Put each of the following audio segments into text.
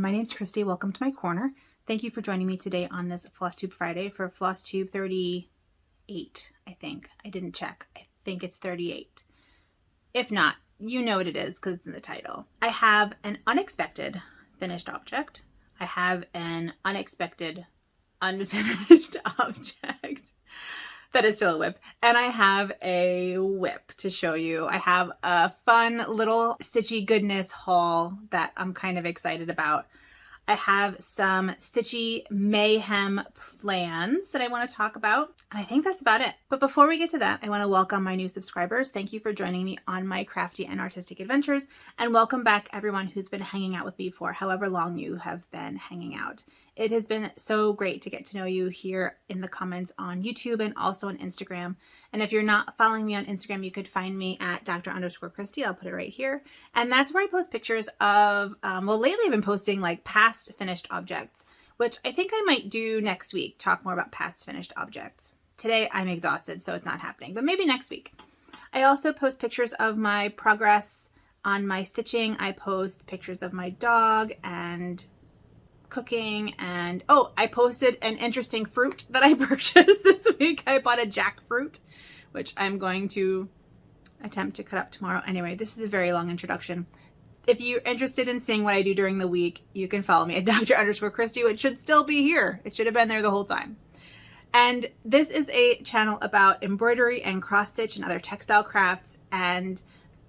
my name's Christy. Welcome to my corner. Thank you for joining me today on this Flosstube Friday for Flosstube 38, I think. I didn't check. I think it's 38. If not, you know what it is because it's in the title. I have an unexpected finished object. I have an unexpected unfinished object that is still a whip. And I have a whip to show you. I have a fun little Stitchy goodness haul that I'm kind of excited about. I have some Stitchy MAYhem plans that I want to talk about. And I think that's about it. But before we get to that, I want to welcome my new subscribers. Thank you for joining me on my crafty and artistic adventures. And welcome back everyone who's been hanging out with me for however long you have been hanging out. It has been so great to get to know you here in the comments on YouTube and also on Instagram. And if you're not following me on Instagram, you could find me at Dr._Christy. I'll put it right here. And that's where I post pictures of, well, lately I've been posting like past finished objects, which I think I might do next week, talk more about past finished objects. Today I'm exhausted, so it's not happening, but maybe next week. I also post pictures of my progress on my stitching. I post pictures of my dog and cooking, and oh, I posted an interesting fruit that I purchased this week. I bought a jackfruit, which I'm going to attempt to cut up tomorrow. Anyway, this is a very long introduction. If you're interested in seeing what I do during the week, you can follow me at Dr._Christy, which should still be here. It should have been there the whole time. And this is a channel about embroidery and cross stitch and other textile crafts and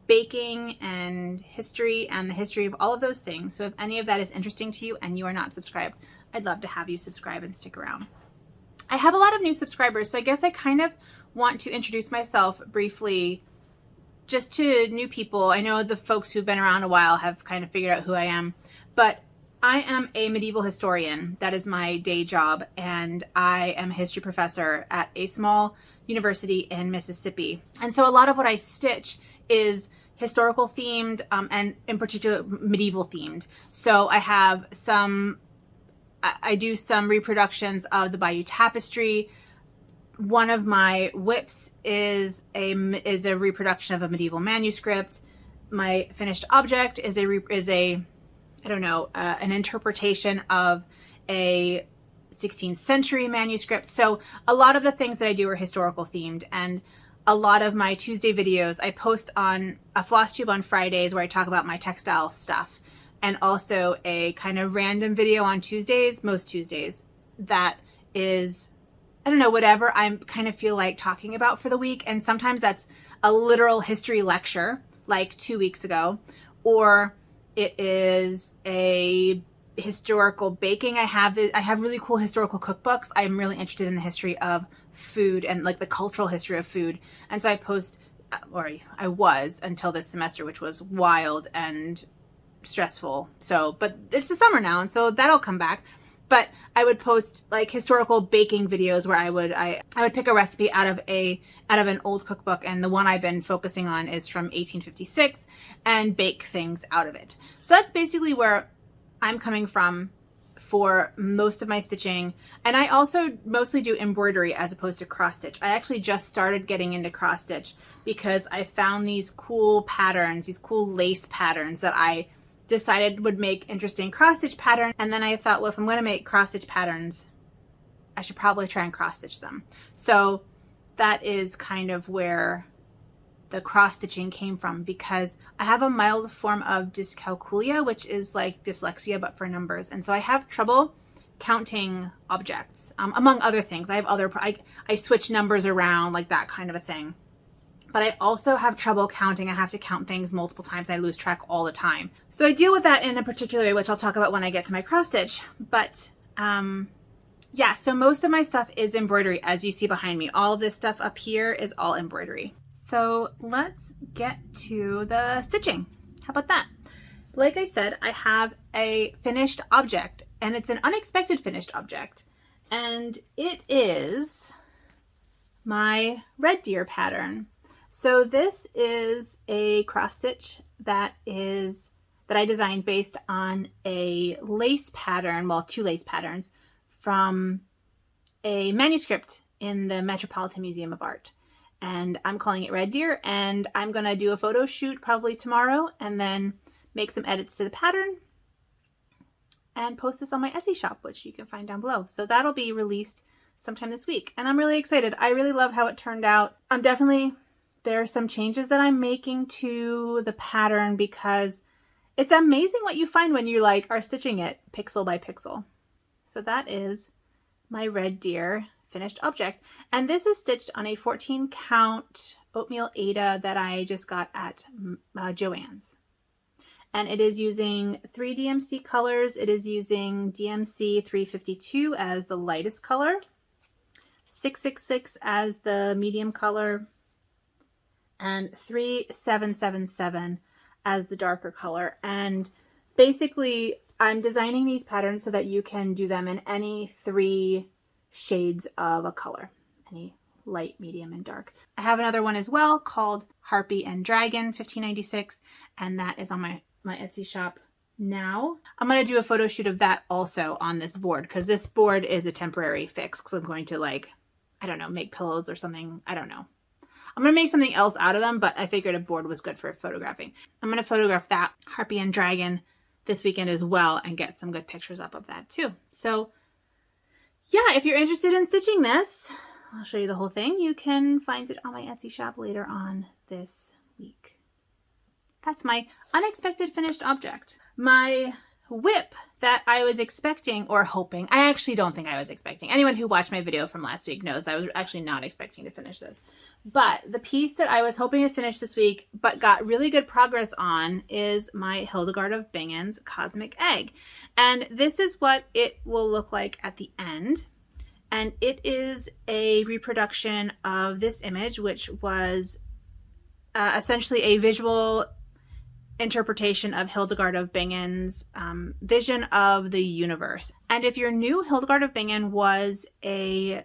baking and history and the history of all of those things. So if any of that is interesting to you and you are not subscribed, I'd love to have you subscribe and stick around. I have a lot of new subscribers, so I guess I kind of want to introduce myself briefly just to new people. I know the folks who've been around a while have kind of figured out who I am, but I am a medieval historian. That is my day job, and I am a history professor at a small university in Mississippi. And so a lot of what I stitch is historical themed and in particular medieval themed. So I have I do some reproductions of the Bayeux Tapestry. One of my whips is a reproduction of a medieval manuscript. My finished object is I don't know, an interpretation of a 16th century manuscript. So a lot of the things that I do are historical themed, and a lot of my Tuesday videos I post on a Flosstube on Fridays where I talk about my textile stuff, and also a kind of random video on Tuesdays, most Tuesdays, that is, I don't know, whatever I kind of feel like talking about for the week. And sometimes that's a literal history lecture like 2 weeks ago, or it is a historical baking. I have really cool historical cookbooks. I'm really interested in the history of food and like the cultural history of food. And so I post, or I was until this semester, which was wild and stressful. So, but it's the summer now, and so that'll come back. But I would post like historical baking videos where I would pick a recipe out of an old cookbook, and the one I've been focusing on is from 1856, and bake things out of it. So that's basically where I'm coming from for most of my stitching. And I also mostly do embroidery as opposed to cross stitch. I actually just started getting into cross stitch because I found these cool patterns, these cool lace patterns that I decided would make interesting cross stitch patterns. And then I thought, well, if I'm going to make cross stitch patterns, I should probably try and cross stitch them. So that is kind of where the cross stitching came from, because I have a mild form of dyscalculia, which is like dyslexia but for numbers, and so I have trouble counting objects, among other things. I have I switch numbers around, like that kind of a thing. But I also have trouble counting. I have to count things multiple times. I lose track all the time. So I deal with that in a particular way, which I'll talk about when I get to my cross stitch. But yeah, so most of my stuff is embroidery, as you see behind me. All of this stuff up here is all embroidery. So let's get to the stitching. How about that? Like I said, I have a finished object, and it's an unexpected finished object. And it is my red deer pattern. So this is a cross stitch that I designed based on a lace pattern, well, two lace patterns from a manuscript in the Metropolitan Museum of Art. And I'm calling it Red Deer, and I'm gonna do a photo shoot probably tomorrow and then make some edits to the pattern and post this on my Etsy shop, which you can find down below. So that'll be released sometime this week. And I'm really excited. I really love how it turned out. There are some changes that I'm making to the pattern because it's amazing what you find when you are stitching it pixel by pixel. So that is my red deer finished object. And this is stitched on a 14 count oatmeal Aida that I just got at Joann's. And it is using 3 DMC colors. It is using DMC 352 as the lightest color, 666 as the medium color, and 3777 as the darker color. And basically I'm designing these patterns so that you can do them in any 3 shades of a color, any light, medium, and dark. I have another one as well called Harpy and Dragon 1596, and that is on my Etsy shop now. I'm going to do a photo shoot of that also on this board because this board is a temporary fix because I'm going to I don't know, make pillows or something. I don't know. I'm going to make something else out of them, but I figured a board was good for photographing. I'm going to photograph that Harpy and Dragon this weekend as well and get some good pictures up of that too. So yeah, if you're interested in stitching this, I'll show you the whole thing. You can find it on my Etsy shop later on this week. That's my unexpected finished object. My whip that I was expecting or hoping, I actually don't think I was expecting. Anyone who watched my video from last week knows I was actually not expecting to finish this. But the piece that I was hoping to finish this week but got really good progress on is my Hildegard of Bingen's Cosmic Egg. And this is what it will look like at the end. And it is a reproduction of this image, which was essentially a visual interpretation of Hildegard of Bingen's vision of the universe. And if you're new, Hildegard of Bingen was a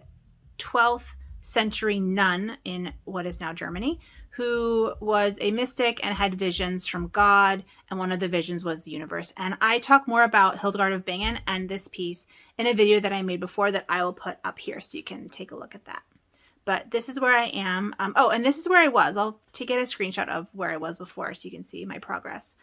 12th century nun in what is now Germany, who was a mystic and had visions from God, and one of the visions was the universe. And I talk more about Hildegard of Bingen and this piece in a video that I made before that I will put up here so you can take a look at that. But this is where I am. Oh, and this is where I was. I'll get a screenshot of where I was before so you can see my progress.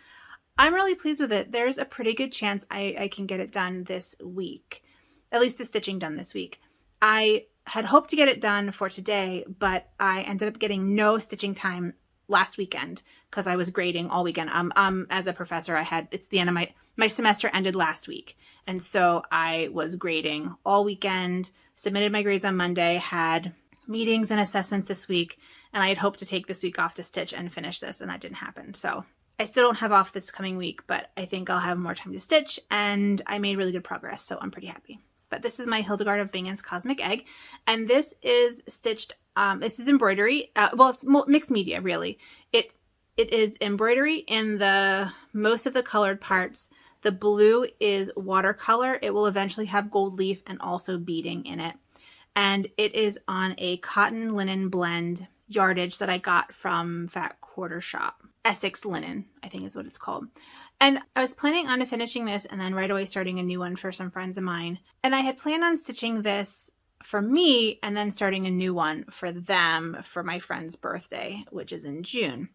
I'm really pleased with it. There's a pretty good chance I can get it done this week. At least the stitching done this week. I had hoped to get it done for today, but I ended up getting no stitching time last weekend because I was grading all weekend. As a professor, it's the end of my semester ended last week. And so I was grading all weekend, submitted my grades on Monday, had meetings and assessments this week, and I had hoped to take this week off to stitch and finish this, and that didn't happen. So I still don't have off this coming week, but I think I'll have more time to stitch, and I made really good progress, so I'm pretty happy. But this is my Hildegard of Bingen's Cosmic Egg, and this is stitched, this is embroidery, well, it's mixed media, really. It is embroidery in most of the colored parts. The blue is watercolor. It will eventually have gold leaf and also beading in it. And it is on a cotton linen blend yardage that I got from Fat Quarter Shop. Essex linen, I think is what it's called. And I was planning on finishing this and then right away starting a new one for some friends of mine. And I had planned on stitching this for me and then starting a new one for them for my friend's birthday, which is in June.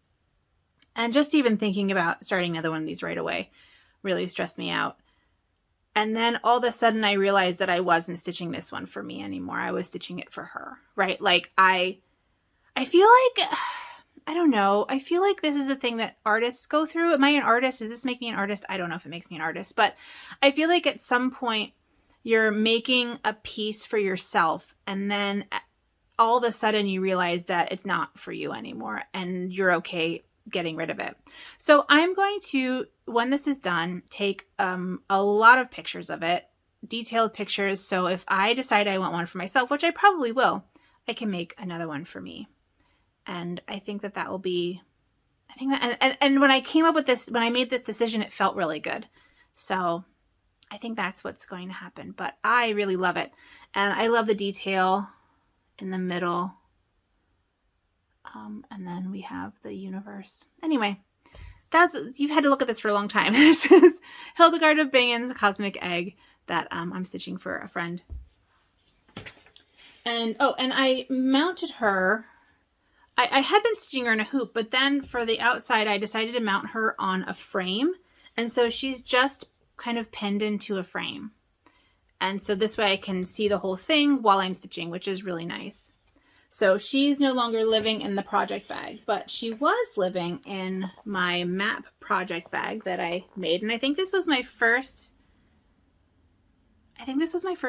And just even thinking about starting another one of these right away really stressed me out. And then all of a sudden I realized that I wasn't stitching this one for me anymore. I was stitching it for her, right? Like I feel like, I don't know. I feel like this is a thing that artists go through. Am I an artist? Does this make me an artist? I don't know if it makes me an artist, but I feel like at some point you're making a piece for yourself and then all of a sudden you realize that it's not for you anymore and you're okay getting rid of it. So I'm going to, when this is done, take a lot of pictures of it, detailed pictures. So if I decide I want one for myself, which I probably will, I can make another one for me. And I think that will be, and when I came up with this, when I made this decision, it felt really good. So I think that's what's going to happen, but I really love it. And I love the detail in the middle. And then we have the universe. Anyway, you've had to look at this for a long time. This is Hildegard of Bingen's Cosmic Egg that I'm stitching for a friend. And, oh, and I mounted her. I had been stitching her in a hoop, but then for the outside, I decided to mount her on a frame. And so she's just kind of pinned into a frame. And so this way I can see the whole thing while I'm stitching, which is really nice. So she's no longer living in the project bag, but she was living in my map project bag that I made. And I think this was my first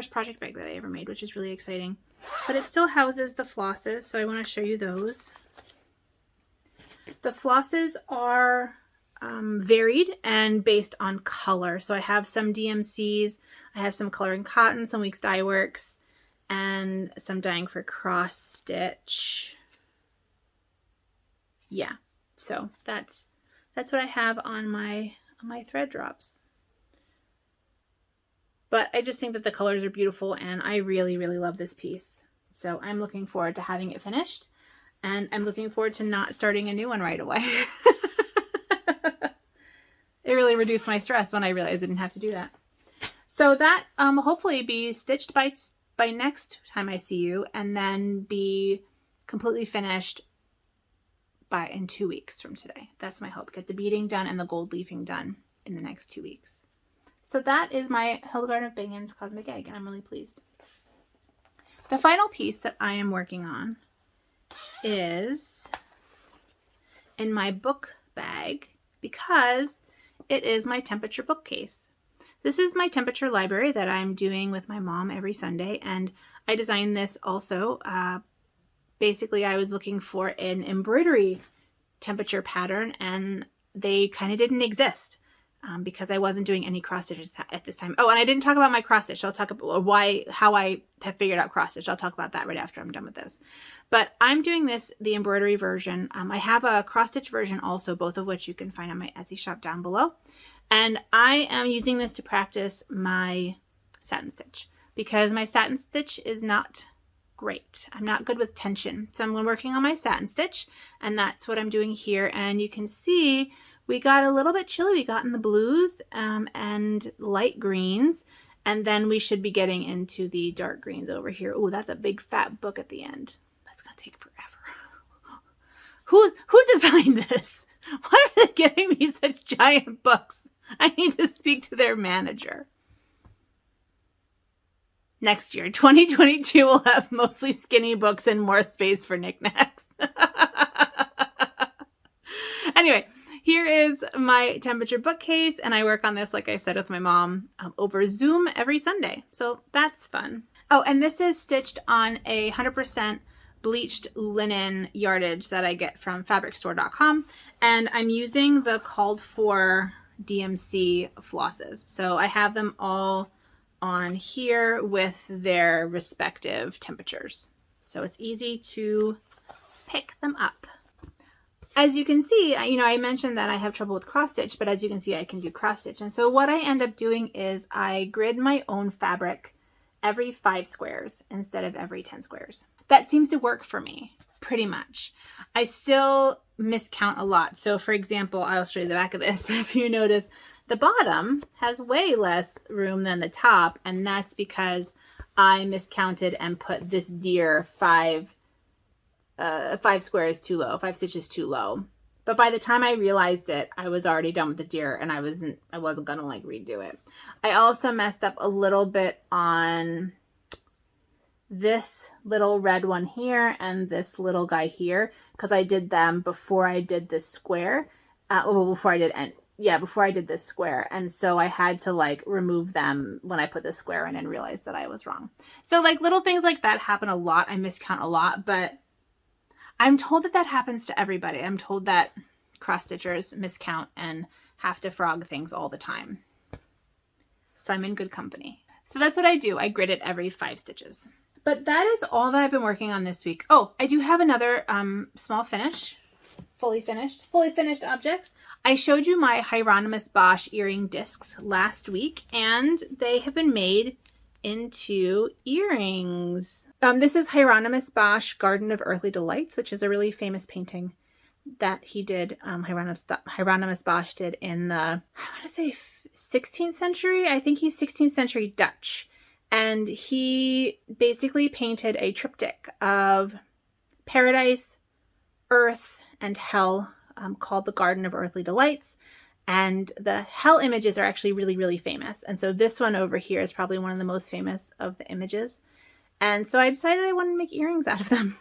project bag that I ever made, which is really exciting. But it still houses the flosses, so I want to show you those. The flosses are varied and based on color. So I have some DMCs, I have some Coloring Cotton, some Weeks Dye Works, and some Dyeing4Cross Stitch. Yeah, so that's what I have on my thread drops. But I just think that the colors are beautiful, and I really, really love this piece. So I'm looking forward to having it finished, and I'm looking forward to not starting a new one right away. It really reduced my stress when I realized I didn't have to do that. So that hopefully be stitched by next time I see you, and then be completely finished in 2 weeks from today. That's my hope. Get the beading done and the gold leafing done in the next 2 weeks. So that is my Hildegard of Bingen's Cosmic Egg, and I'm really pleased. The final piece that I am working on is in my book bag, because it is my temperature bookcase. This is my temperature library that I'm doing with my mom every Sunday, and I designed this also. Basically, I was looking for an embroidery temperature pattern, and they kind of didn't exist because I wasn't doing any cross stitches at this time. Oh, and I didn't talk about my cross stitch. I'll talk about how I have figured out cross stitch. I'll talk about that right after I'm done with this. But I'm doing the embroidery version. I have a cross stitch version also, both of which you can find on my Etsy shop down below. And I am using this to practice my satin stitch, because my satin stitch is not great. I'm not good with tension. So I'm working on my satin stitch, and that's what I'm doing here. And you can see we got a little bit chilly. We got in the blues and light greens, and then we should be getting into the dark greens over here. Oh, that's a big fat book at the end. That's gonna take forever. Who designed this? Why are they giving me such giant books? I need to speak to their manager. Next year, 2022, will have mostly skinny books and more space for knickknacks. Anyway, here is my temperature bookcase, and I work on this, like I said, with my mom over Zoom every Sunday. So that's fun. Oh, and this is stitched on a 100% bleached linen yardage that I get from fabricstore.com. And I'm using the called for DMC flosses. So I have them all on here with their respective temperatures. So it's easy to pick them up. As you can see, I mentioned that I have trouble with cross stitch, but as you can see, I can do cross stitch. And so what I end up doing is I grid my own fabric every 5 squares instead of every 10 squares. That seems to work for me pretty much. I still miscount a lot. So for example, I'll show you the back of this. If you notice, the bottom has way less room than the top, and that's because I miscounted and put this deer 5 squares too low, 5 stitches too low. But by the time I realized it, I was already done with the deer, and I wasn't gonna like redo it. I also messed up a little bit on this little red one here and this little guy here, because I did them before I did this square. Before I did this square. And so I had to like remove them when I put the square in and realized that I was wrong. So like little things like that happen a lot. I miscount a lot, but I'm told that that happens to everybody. I'm told that cross stitchers miscount and have to frog things all the time. So I'm in good company. So that's what I do. I grid it every 5 stitches. But that is all that I've been working on this week. Oh, I do have another small finish. Fully finished objects. I showed you my Hieronymus Bosch earring discs last week, and they have been made into earrings. This is Hieronymus Bosch Garden of Earthly Delights, which is a really famous painting that he did. Hieronymus Bosch did in the, I want to say 16th century. I think he's 16th century Dutch. And he basically painted a triptych of paradise, earth, and hell called the Garden of Earthly Delights. And the hell images are actually really, really famous. And so this one over here is probably one of the most famous of the images. And so I decided I wanted to make earrings out of them.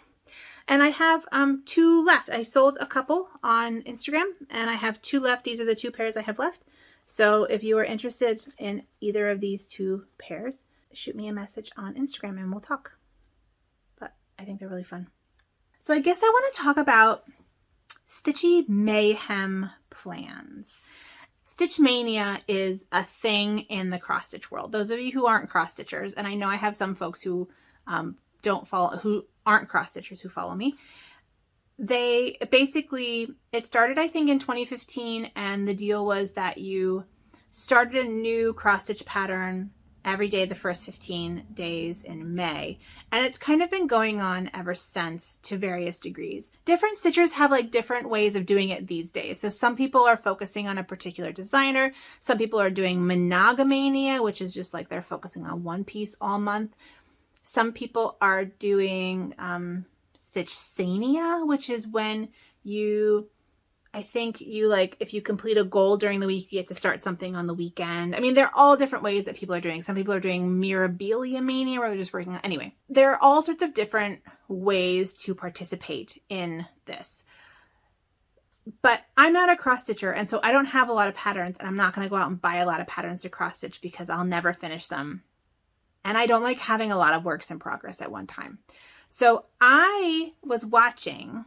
And I have 2 left. I sold a couple on Instagram and I have 2 left. These are the 2 pairs I have left. So if you are interested in either of these 2 pairs, shoot me a message on Instagram and we'll talk. But I think they're really fun. So I guess I want to talk about Stitchy MAYhem plans. Stitch mania is a thing in the cross stitch world. Those of you who aren't cross stitchers, and I know I have some folks who aren't cross stitchers who follow me. They basically, it started I think in 2015, and the deal was that you started a new cross stitch pattern every day the first 15 days in May. And it's kind of been going on ever since to various degrees. Different stitchers have like different ways of doing it these days. So some people are focusing on a particular designer. Some people are doing monogamania, which is just like they're focusing on one piece all month. Some people are doing Stitchsania, which is when you, I think you like, if you complete a goal during the week, you get to start something on the weekend. I mean, there are all different ways that people are doing. Some people are doing Mirabilia Mania, where they're just working on, anyway. There are all sorts of different ways to participate in this. But I'm not a cross stitcher, and so I don't have a lot of patterns, and I'm not going to go out and buy a lot of patterns to cross stitch because I'll never finish them. And I don't like having a lot of works in progress at one time. So I was watching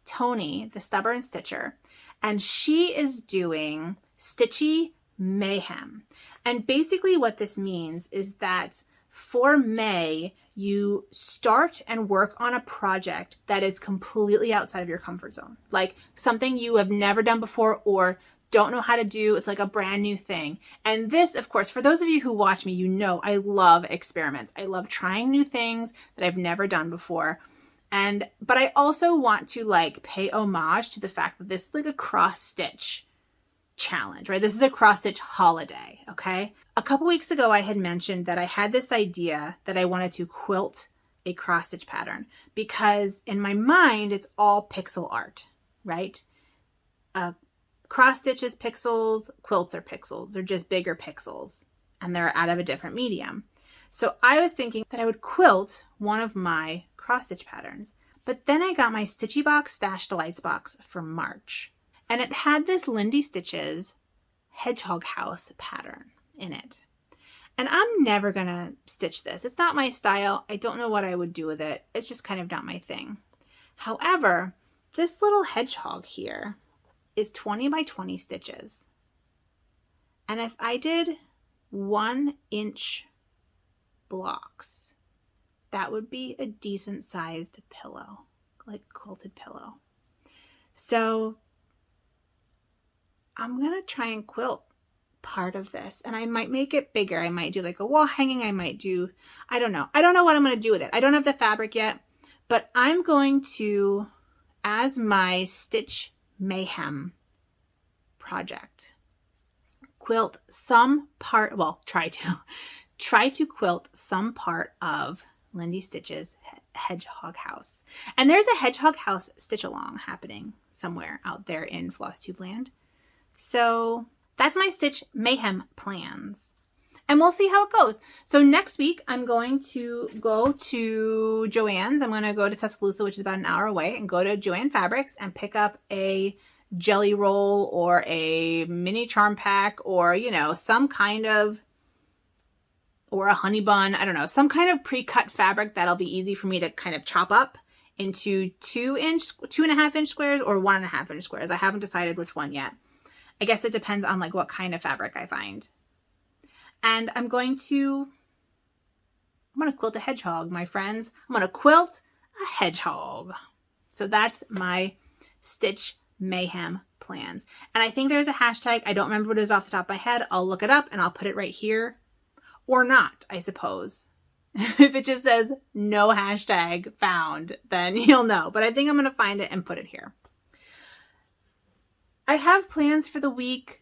Tony, the stubborn stitcher, and she is doing Stitchy MAYhem. And basically what this means is that for May, you start and work on a project that is completely outside of your comfort zone. Like something you have never done before or don't know how to do. It's like a brand new thing. And this, of course, for those of you who watch me, you know I love experiments. I love trying new things that I've never done before. But I also want to like pay homage to the fact that this is like a cross stitch challenge, right? This is a cross stitch holiday, okay? A couple weeks ago, I had mentioned that I had this idea that I wanted to quilt a cross stitch pattern because in my mind, it's all pixel art, right? Cross stitch is pixels, quilts are pixels. They're just bigger pixels and they're out of a different medium. So I was thinking that I would quilt one of my cross stitch patterns. But then I got my Stitchy box Stash Delights box for March. And it had this Lindy Stitches Hedgehog House pattern in it. And I'm never gonna stitch this. It's not my style. I don't know what I would do with it. It's just kind of not my thing. However, this little hedgehog here is 20 by 20 stitches. And if I did 1-inch blocks, that would be a decent sized pillow, like quilted pillow. So I'm gonna try and quilt part of this, and I might make it bigger. I might do like a wall hanging. I might do, I don't know. I don't know what I'm gonna do with it. I don't have the fabric yet, but I'm going to, as my Stitch MAYhem project, quilt some part, well, try to quilt some part of Lindy Stitch's Hedgehog House. And there's a Hedgehog House stitch along happening somewhere out there in Flosstube land. So that's my Stitch MAYhem plans. And we'll see how it goes. So next week, I'm going to go to Joann's. I'm going to go to Tuscaloosa, which is about an hour away, and go to Joann Fabrics and pick up a jelly roll or a mini charm pack or, you know, some kind of, or a honey bun, I don't know, some kind of pre-cut fabric that'll be easy for me to kind of chop up into 2.5-inch squares or 1.5-inch squares. I haven't decided which one yet. I guess it depends on like what kind of fabric I find. And I'm going to quilt a hedgehog, my friends. I'm going to quilt a hedgehog. So that's my Stitch MAYhem plans. And I think there's a hashtag. I don't remember what it is off the top of my head. I'll look it up and I'll put it right here. Or not, I suppose. If it just says no hashtag found, then you'll know. But I think I'm going to find it and put it here. I have plans for the week.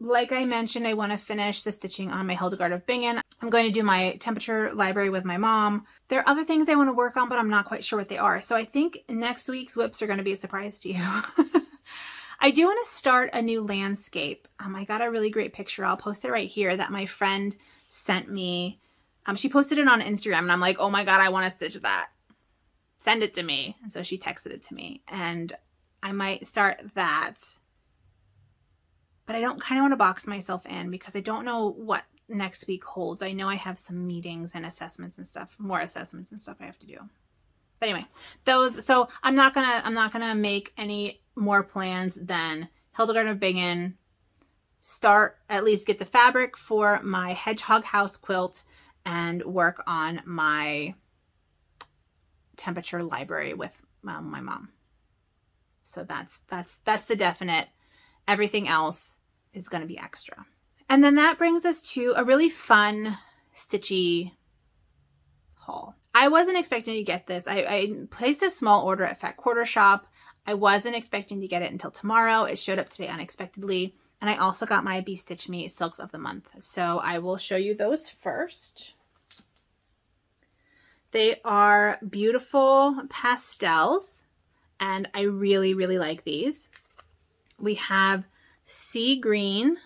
Like I mentioned, I want to finish the stitching on my Hildegard of Bingen. I'm going to do my temperature library with my mom. There are other things I want to work on, but I'm not quite sure what they are. So I think next week's whips are going to be a surprise to you. I do want to start a new landscape. I got a really great picture. I'll post it right here that my friend sent me. She posted it on Instagram and I'm like, oh my God, I want to stitch that. Send it to me. And so she texted it to me and I might start that. But I don't kind of want to box myself in because I don't know what next week holds. I know I have some meetings and assessments and stuff, more assessments and stuff I have to do. But anyway, so I'm not gonna make any more plans than Hildegard of Bingen, at least get the fabric for my hedgehog house quilt and work on my temperature library with my mom. So that's the definite. Everything else is going to be extra. And then that brings us to a really fun Stitchy haul. I wasn't expecting to get this. I placed a small order at Fat Quarter Shop. I wasn't expecting to get it until tomorrow. It showed up today unexpectedly. And I also got my BeStitchMe Silks of the Month. So I will show you those first. They are beautiful pastels. And I really, really like these. We have Sea Green,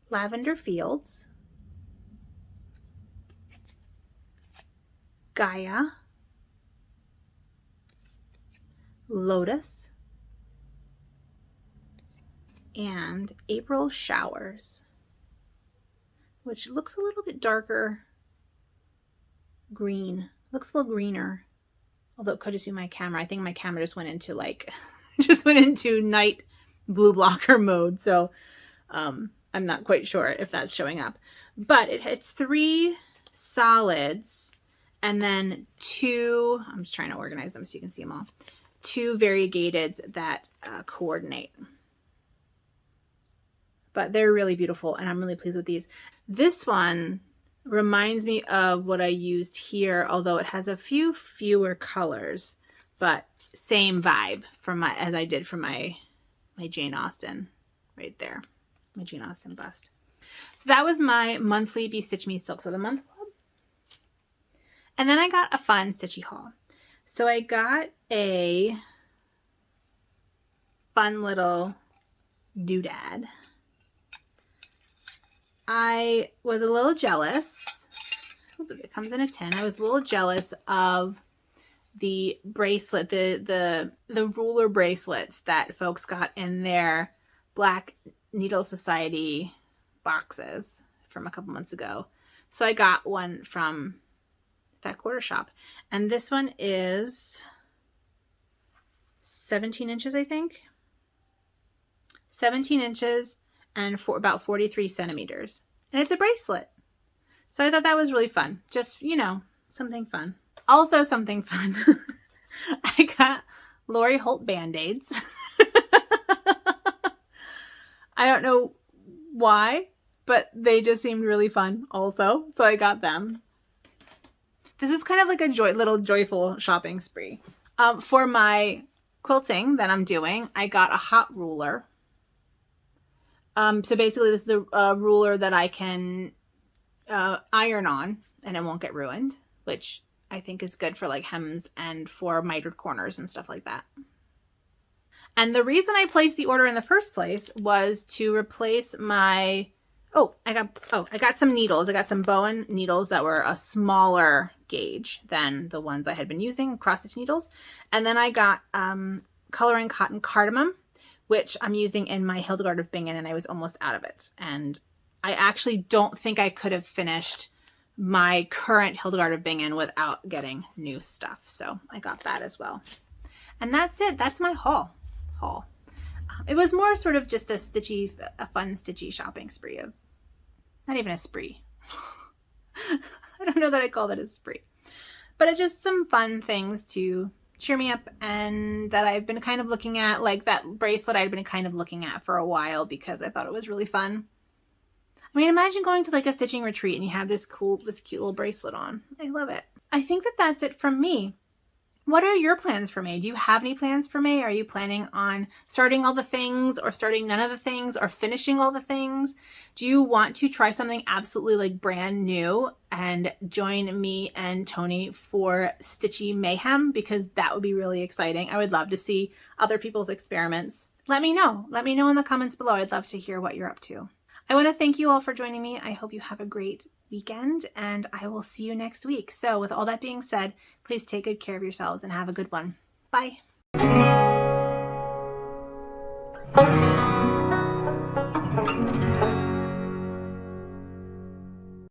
Lavender Fields, Gaia, Lotus, and April Showers, which looks a little bit darker green. Looks a little greener, although it could just be my camera. I think my camera just went into night blue blocker mode. So I'm not quite sure if that's showing up, but it's 3 solids and then 2, I'm just trying to organize them so you can see them all, 2 variegateds that coordinate. But they're really beautiful and I'm really pleased with these. This one reminds me of what I used here, although it has a few fewer colors, but same vibe as I did for my Jane Austen right there, my Jane Austen bust. So that was my monthly BeStitchMe Silks of the Month club. And then I got a fun Stitchy haul. So I got a fun little doodad. I was a little jealous. It comes in a tin. I was a little jealous of the bracelet, the ruler bracelets that folks got in their Black Needle Society boxes from a couple months ago. So I got one from Fat Quarter Shop. And this one is 17 inches, I think. 17 inches. And for about 43 centimeters. And it's a bracelet. So I thought that was really fun. Just, you know, something fun. Also something fun. I got Lori Holt Band-Aids. I don't know why, but they just seemed really fun also. So I got them. This is kind of like a little joyful shopping spree. For my quilting that I'm doing, I got a hot ruler. So basically this is a ruler that I can iron on and it won't get ruined, which I think is good for like hems and for mitered corners and stuff like that. And the reason I placed the order in the first place was to replace my, I got some needles. I got some Bowen needles that were a smaller gauge than the ones I had been using, cross stitch needles. And then I got coloring cotton cardamom, which I'm using in my Hildegard of Bingen, and I was almost out of it. And I actually don't think I could have finished my current Hildegard of Bingen without getting new stuff. So I got that as well. And that's it. That's my haul. It was more sort of just a fun Stitchy shopping spree. Not even a spree. I don't know that I call that a spree. But it's just some fun things to cheer me up and that I've been kind of looking at, like that bracelet I'd been kind of looking at for a while because I thought it was really fun. I mean, imagine going to like a stitching retreat and you have this cute little bracelet on. I love it. I think that that's it from me What are your plans for May? Do you have any plans for May? Are you planning on starting all the things or starting none of the things or finishing all the things? Do you want to try something absolutely like brand new and join me and Tony for Stitchy MAYhem? Because that would be really exciting. I would love to see other people's experiments. Let me know. Let me know in the comments below. I'd love to hear what you're up to. I want to thank you all for joining me. I hope you have a great weekend and I will see you next week. So with all that being said, please take good care of yourselves and have a good one. Bye.